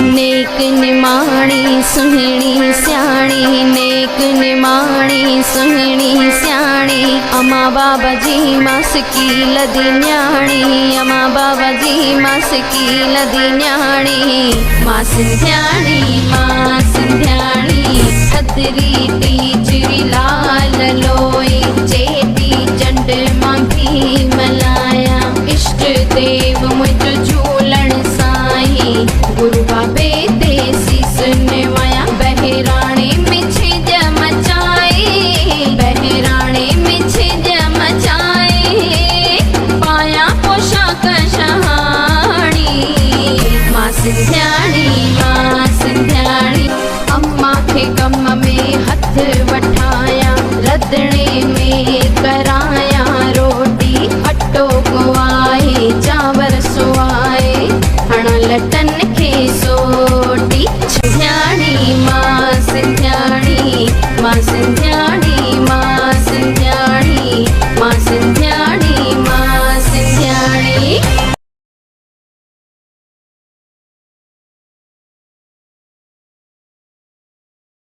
नेक निमाणी सुहिणी स्याणी, नेक निमाणी सुहिणी स्याणी। अमा बाबा जी मासकी लदी न्याणी, अमा बाबा जी मासकी लदी न्याणी। मां सिंध्याणी मां सिंध्याणी, थदरी टीचरी लाल लोई। चेटी चंड मां भी मलाया, इष्ट देव मुझ झूलण साईं। गुरु बाबे ते सीस निवाया, बहिराणे में छिज मचाए, बहिराणे में छिज मचाए। पाया पोशाक शहाणी, मां सिंध्याणी मां सिंध्याणी। अम्मा खे कम में हथ वठाया, रंधिणे में कराया रोटी। अटो गुआए चांवर सुआए, हण लटन खे सोटी। सिंध्याणी मां सिंध्याणी मां सिंध्याणी।